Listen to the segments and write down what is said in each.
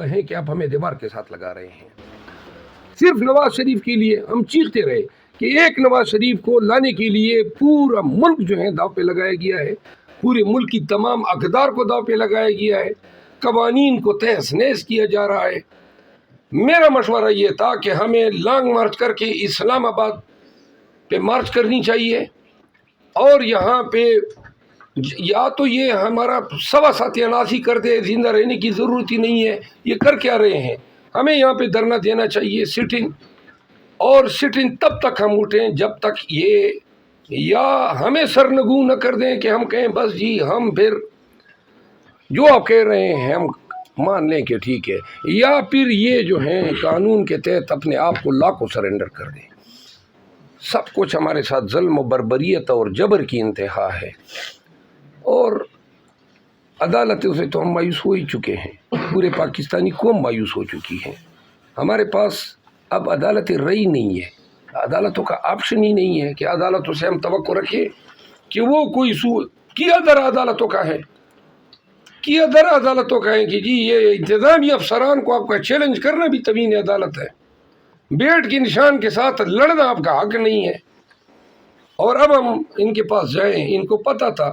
ہوئے ہیں کہ آپ ہمیں دیوار کے ساتھ لگا رہے ہیں. صرف نواز شریف کے لیے ہم چیختے رہے کہ ایک نواز شریف کو لانے کے لیے پورا ملک جو ہے داؤ پہ لگایا گیا ہے، پورے ملک کی تمام اقدار کو داؤ پہ لگایا گیا ہے، قوانین کو تہس نہس کیا جا رہا ہے. میرا مشورہ یہ تھا کہ ہمیں لانگ مارچ کر کے اسلام آباد پہ مارچ کرنی چاہیے، اور یہاں پہ یا تو یہ ہمارا 87 کر دے، زندہ رہنے کی ضرورت ہی نہیں ہے. یہ کر کیا رہے ہیں؟ ہمیں یہاں پہ دھرنا دینا چاہیے، سٹنگ، اور سٹنگ تب تک ہم اٹھیں جب تک یہ یا ہمیں سرنگوں نہ کر دیں کہ ہم کہیں بس جی ہم پھر جو آپ کہہ رہے ہیں ہم مان لیں کہ ٹھیک ہے، یا پھر یہ جو ہیں قانون کے تحت اپنے آپ کو لا کو سرنڈر کر دیں. سب کچھ ہمارے ساتھ ظلم و بربریت اور جبر کی انتہا ہے، اور عدالتوں سے تو ہم مایوس ہو ہی چکے ہیں. پورے پاکستانی قوم مایوس ہو چکی ہے. ہمارے پاس اب عدالتیں رہی نہیں ہے، عدالتوں کا آپشن ہی نہیں ہے کہ عدالتوں سے ہم توقع رکھیں کہ وہ کوئی کیا در عدالتوں کا ہے، کیا در عدالتوں کا ہے کہ جی یہ انتظامی افسران کو آپ کا چیلنج کرنا بھی توہین عدالت ہے، بیٹ کے نشان کے ساتھ لڑنا آپ کا حق نہیں ہے. اور اب ہم ان کے پاس جائیں، ان کو پتہ تھا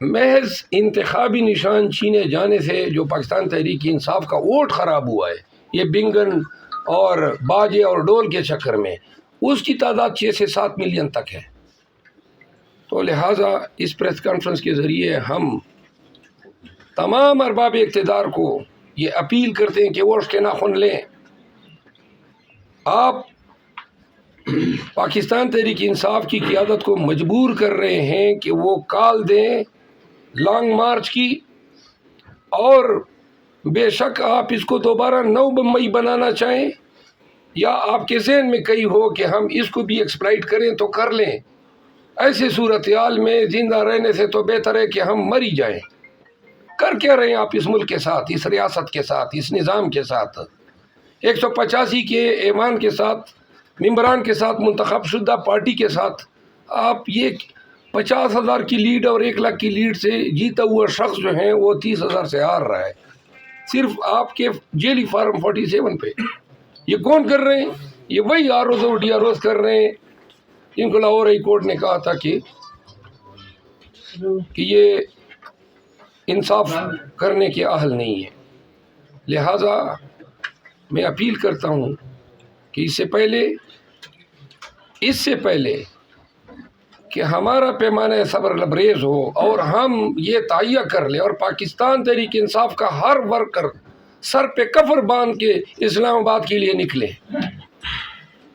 محض انتخابی نشان چھینے جانے سے جو پاکستان تحریک انصاف کا ووٹ خراب ہوا ہے، یہ بنگن اور باجے اور ڈول کے چکر میں، اس کی تعداد 6 سے 7 ملین تک ہے. تو لہٰذا اس پریس کانفرنس کے ذریعے ہم تمام ارباب اقتدار کو یہ اپیل کرتے ہیں کہ ووٹ کے ناخن لیں. آپ پاکستان تحریک انصاف کی قیادت کو مجبور کر رہے ہیں کہ وہ کال دیں لانگ مارچ کی، اور بے شک آپ اس کو دوبارہ 9 مئی بنانا چاہیں، یا آپ کے ذہن میں کئی ہو کہ ہم اس کو بھی ایکسپلائٹ کریں تو کر لیں. ایسے صورتحال میں زندہ رہنے سے تو بہتر ہے کہ ہم مر ہی جائیں. کر کیا رہے ہیں آپ اس ملک کے ساتھ، اس ریاست کے ساتھ، اس نظام کے ساتھ، 185 کے ایوان کے ساتھ، ممبران کے ساتھ، منتخب شدہ پارٹی کے ساتھ؟ آپ یہ 50,000 کی لیڈ اور 1 لاکھ کی لیڈ سے جیتا ہوا شخص جو ہیں وہ 30,000 سے ہار رہا ہے، صرف آپ کے جیلی فارم 47 پہ. یہ کون کر رہے ہیں؟ یہ وہی آر اوز اور ڈی آر اوز کر رہے ہیں جن کو لاہور ہائی کورٹ نے کہا تھا کہ یہ انصاف کرنے کے اہل نہیں ہے. لہٰذا میں اپیل کرتا ہوں کہ اس سے پہلے کہ ہمارا پیمانہ صبر لبریز ہو اور ہم یہ تہیہ کر لیں، اور پاکستان تحریک انصاف کا ہر ورکر سر پہ کفر باندھ کے اسلام آباد کے لیے نکلے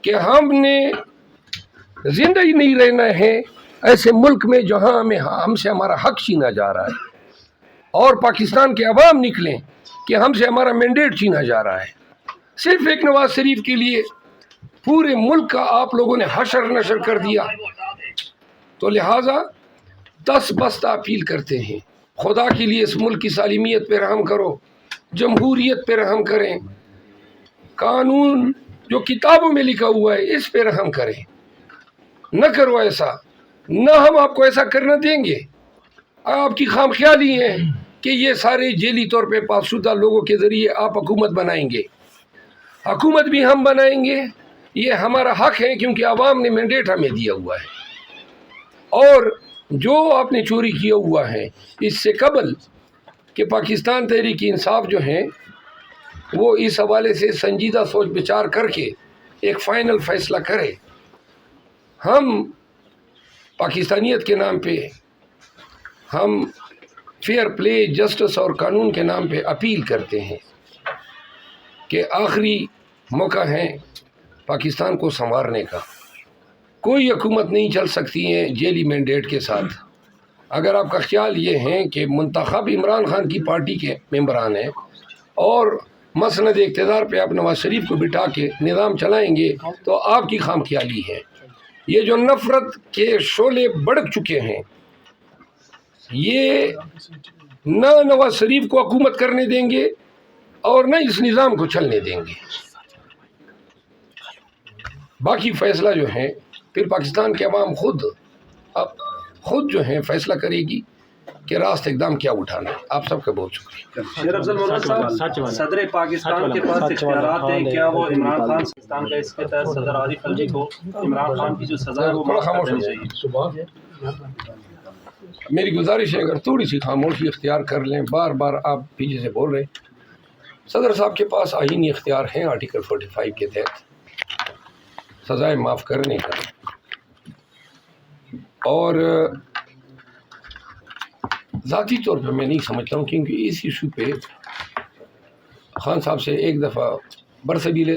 کہ ہم نے زندہ ہی نہیں رہنا ہے ایسے ملک میں جہاں ہم سے ہمارا حق چھینا جا رہا ہے، اور پاکستان کے عوام نکلیں کہ ہم سے ہمارا مینڈیٹ چھینا جا رہا ہے. صرف ایک نواز شریف کے لیے پورے ملک کا آپ لوگوں نے حشر نشر کر دیا. تو لہٰذا دست بست اپیل کرتے ہیں، خدا کے لیے اس ملک کی سالمیت پہ رحم کرو، جمہوریت پہ رحم کریں، قانون جو کتابوں میں لکھا ہوا ہے اس پہ رحم کریں. نہ کرو ایسا، نہ ہم آپ کو ایسا کرنا دیں گے. آپ کی خام خیالی ہے کہ یہ سارے جیلی طور پہ پاس شدہ لوگوں کے ذریعے آپ حکومت بنائیں گے. حکومت بھی ہم بنائیں گے، یہ ہمارا حق ہے کیونکہ عوام نے مینڈیٹ ہمیں دیا ہوا ہے. اور جو آپ نے چوری کیا ہوا ہے اس سے قبل کہ پاکستان تحریک انصاف جو ہیں وہ اس حوالے سے سنجیدہ سوچ بچار کر کے ایک فائنل فیصلہ کرے. ہم پاکستانیت کے نام پہ، ہم فیئر پلے، جسٹس اور قانون کے نام پہ اپیل کرتے ہیں کہ آخری موقع ہے پاکستان کو سنوارنے کا. کوئی حکومت نہیں چل سکتی ہے جیلی مینڈیٹ کے ساتھ. اگر آپ کا خیال یہ ہے کہ منتخب عمران خان کی پارٹی کے ممبران ہیں اور مسند اقتدار پہ آپ نواز شریف کو بٹھا کے نظام چلائیں گے تو آپ کی خام خیالی ہے. یہ جو نفرت کے شعلے بڑک چکے ہیں، یہ نہ نواز شریف کو حکومت کرنے دیں گے اور نہ اس نظام کو چلنے دیں گے. باقی فیصلہ جو ہے پھر پاکستان کے عوام خود جو ہیں فیصلہ کرے گی کہ راست اقدام کیا اٹھانا ہے. آپ سب کا بہت شکریہ. شیر افضل مولانا صاحب، صدر پاکستان کے پاس اختیارات ہیں، کیا وہ عمران خان پاکستان کا اس کے تحت صدر عارف الوی کو عمران خان کی جو سزا ہے وہ معاف کر دینی چاہیے؟ میری گزارش ہے اگر تھوڑی سی خاموشی اختیار کر لیں. بار بار آپ پیچھے سے بول رہے ہیں. صدر صاحب کے پاس آئینی اختیار ہیں آرٹیکل 45 کے تحت سزائیں معاف کرنے کا. اور ذاتی طور پہ میں نہیں سمجھتا ہوں، کیونکہ اس ایشو پہ خان صاحب سے ایک دفعہ برسبیل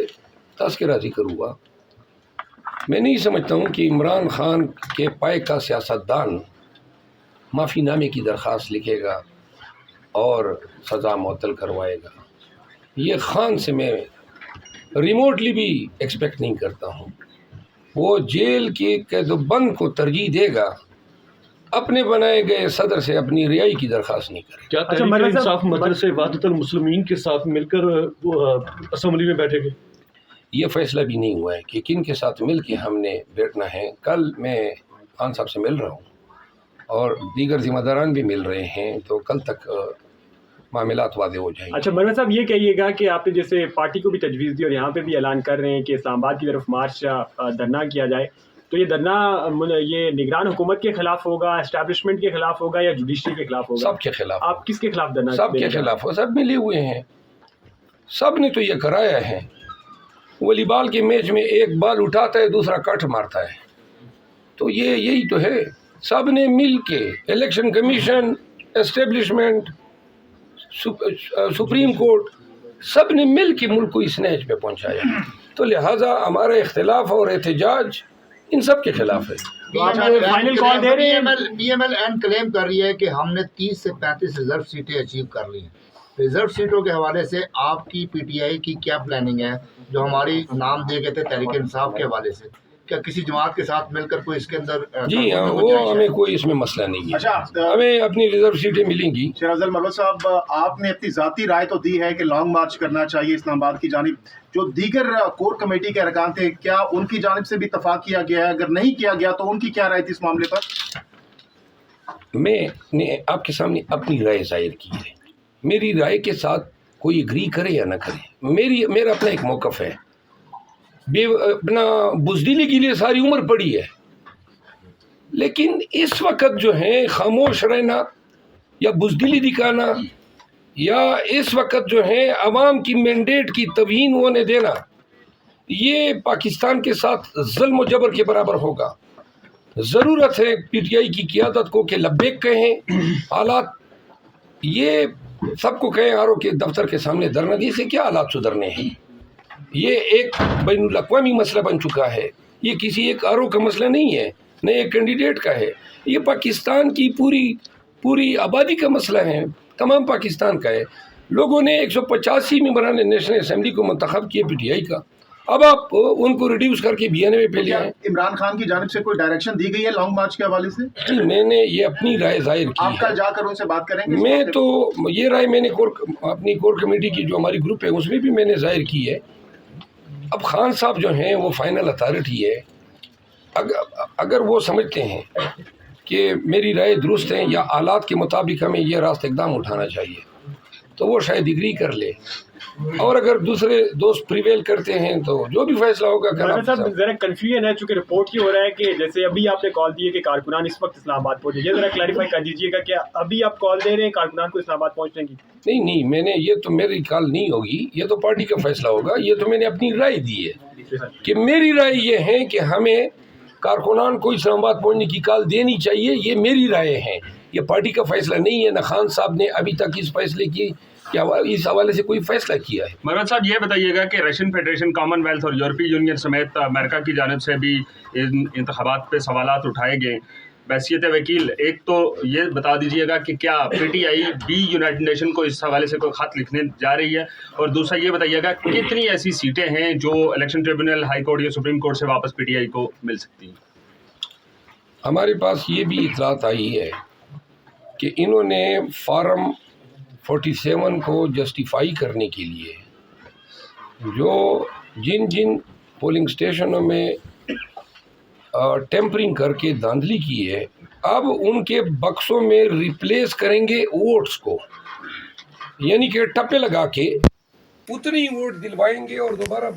تذکرہ ذکر ہوا. میں نہیں سمجھتا ہوں کہ عمران خان کے پائے کا سیاستدان معافی نامے کی درخواست لکھے گا اور سزا معطل کروائے گا. یہ خان سے میں ریموٹلی بھی ایکسپیکٹ نہیں کرتا ہوں. وہ جیل کے قید و بند کو ترجیح دے گا، اپنے بنائے گئے صدر سے اپنی رہائی کی درخواست نہیں کرے. کیا تحریک انصاف مجلس وحدت المسلمین کے ساتھ مل کر اسمبلی میں بیٹھے گے؟ یہ فیصلہ بھی نہیں ہوا ہے کہ کن کے ساتھ مل کے ہم نے بیٹھنا ہے. کل میں خان صاحب سے مل رہا ہوں اور دیگر ذمہ داران بھی مل رہے ہیں، تو کل تک معاملات واضح ہو جائیں گے. اچھا مولانا صاحب، یہ کہیے گا کہ آپ نے جیسے پارٹی کو بھی تجویز دی اور یہاں پہ بھی اعلان کر رہے ہیں کہ اسلام آباد کی طرف مارچ دھرنا کیا جائے، تو یہ دھرنا یہ نگران حکومت کے خلاف ہوگا، اسٹیبلشمنٹ کے خلاف ہوگا یا جوڈیشری کے خلاف ہوگا؟ سب کے خلاف. آپ کس کے خلاف دھرنا؟ سب کے خلاف ہو. سب ملے ہوئے ہیں، سب نے تو یہ کرایا ہے. والی بال کے میچ میں ایک بال اٹھاتا ہے دوسرا کٹ مارتا ہے، تو یہی تو ہے. سب نے مل کے، election commission, establishment, supreme court, سب نے مل کے ملک کو اس نہج پہ پہنچایا. تو لہٰذا ہمارا اختلاف اور احتجاج ان سب کے خلاف ہے. فائنل کال دے رہے ہیں. پی ایم ایل این کلیم کر رہی ہے کہ ہم نے 30 سے 35 ریزرو سیٹیں اچیو کر لی ہیں. ریزرو سیٹوں کے حوالے سے آپ کی پی ٹی آئی کی کیا پلاننگ ہے؟ جو ہماری نام دے گئے تھے تحریک انصاف کے حوالے سے، کیا کسی جماعت کے ساتھ مل کر کوئی اس کے اندر؟ جی ہاں، وہ ہمیں کوئی اس میں مسئلہ نہیں ہے. ہمیں اپنی ریزرو سیٹیں ملیں گی. شیر افضل مولانا صاحب، آپ نے اپنی ذاتی رائے تو دی ہے کہ لانگ مارچ کرنا چاہیے اسلام آباد کی جانب. جو دیگر کور کمیٹی کے ارکان تھے، کیا ان کی جانب سے بھی اتفاق کیا گیا ہے؟ اگر نہیں کیا گیا تو ان کی کیا رائے تھی اس معاملے پر؟ میں نے آپ کے سامنے اپنی رائے ظاہر کی ہے. میری رائے کے ساتھ کوئی اگری کرے یا نہ کرے، میرا اپنا ایک موقف ہے. اپنا بزدلی کے لیے ساری عمر پڑی ہے، لیکن اس وقت جو ہے خاموش رہنا یا بزدلی دکھانا یا اس وقت جو ہے عوام کی مینڈیٹ کی توہین ہونے دینا، یہ پاکستان کے ساتھ ظلم و جبر کے برابر ہوگا. ضرورت ہے پی ٹی آئی کی قیادت کو کہ لبیک کہیں. حالات یہ سب کو کہیں آر او کے دفتر کے سامنے دھرنا دی سے کیا حالات سدھرنے ہیں. یہ ایک بین الاقوامی مسئلہ بن چکا ہے. یہ کسی ایک آر او کا مسئلہ نہیں ہے، نہ ایک کینڈیڈیٹ کا ہے. یہ پاکستان کی پوری آبادی کا مسئلہ ہے، تمام پاکستان کا ہے. لوگوں نے 185 ممبران نیشنل اسمبلی کو منتخب کیے پی ٹی آئی کا. اب آپ ان کو ریڈیوس کر کے 92 پہ لے آئیں. عمران خان کی جانب سے کوئی ڈائریکشن دی گئی ہے لانگ مارچ کے حوالے سے؟ جی میں نے یہ اپنی رائے ظاہر کی آپ ہے. کل جا کر ان سے بات کریں گے؟ میں تو یہ رائے میں نے اپنی کور کمیٹی کی جو ہماری گروپ ہے اس میں بھی میں نے ظاہر کی ہے. اب خان صاحب جو ہیں وہ فائنل اتھارٹی ہے. اگر وہ سمجھتے ہیں کہ میری رائے درست ہے یا حالات کے مطابق ہمیں یہ راست اقدام اٹھانا چاہیے تو وہ شاید اگری کر لے، اور اگر دوسرے دوست پریویل کرتے ہیں تو جو بھی فیصلہ ہوگا صاحب ذرا کنفیوژن ہے، چونکہ رپورٹ یہ ہو رہا ہے کہ جیسے ابھی آپ نے کال دی ہے کہ کارکنان اس وقت اسلام آباد پہنچے. یہ ذرا کلیریفائی کر دیجیے گا کہ ابھی آپ کال دے رہے ہیں کارکنان کو اسلام آباد پہنچنے کی؟ نہیں میں نے یہ تو میری کال نہیں ہوگی، یہ تو پارٹی کا فیصلہ ہوگا. یہ تو میں نے اپنی رائے دی ہے کہ میری رائے یہ ہے کہ ہمیں کارکنان کو اسلام آباد پہنچنے کی کال دینی چاہیے. یہ میری رائے ہے، یہ پارٹی کا فیصلہ نہیں ہے. نہ خان صاحب نے ابھی تک اس فیصلے کی کیا اس حوالے سے کوئی فیصلہ کیا ہے. مولانا صاحب یہ بتائیے گا کہ رشین فیڈریشن، کامن ویلتھ اور یورپی یونین سمیت امریکہ کی جانب سے بھی ان انتخابات پہ سوالات اٹھائے گئے. بحیثیت وکیل، ایک تو یہ بتا دیجیے گا کہ کیا پی ٹی آئی بھی یونائٹڈ نیشن کو اس حوالے سے کوئی خط لکھنے جا رہی ہے؟ اور دوسرا یہ بتائیے گا کتنی ایسی سیٹیں ہیں جو الیکشن ٹریبونل، ہائی کورٹ یا سپریم کورٹ سے واپس پی ٹی آئی کو مل سکتی ہیں؟ ہمارے پاس یہ بھی اطلاعات آئی ہے کہ انہوں نے فارم 47 کو جسٹیفائی کرنے کے لیے جو جن پولنگ اسٹیشنوں میں ٹیمپرنگ کر کے دھاندلی کی ہے، اب ان کے بکسوں میں ریپلیس کریں گے ووٹس کو، یعنی کہ ٹپے لگا کے اتنی ووٹ دلوائیں گے اور دوبارہ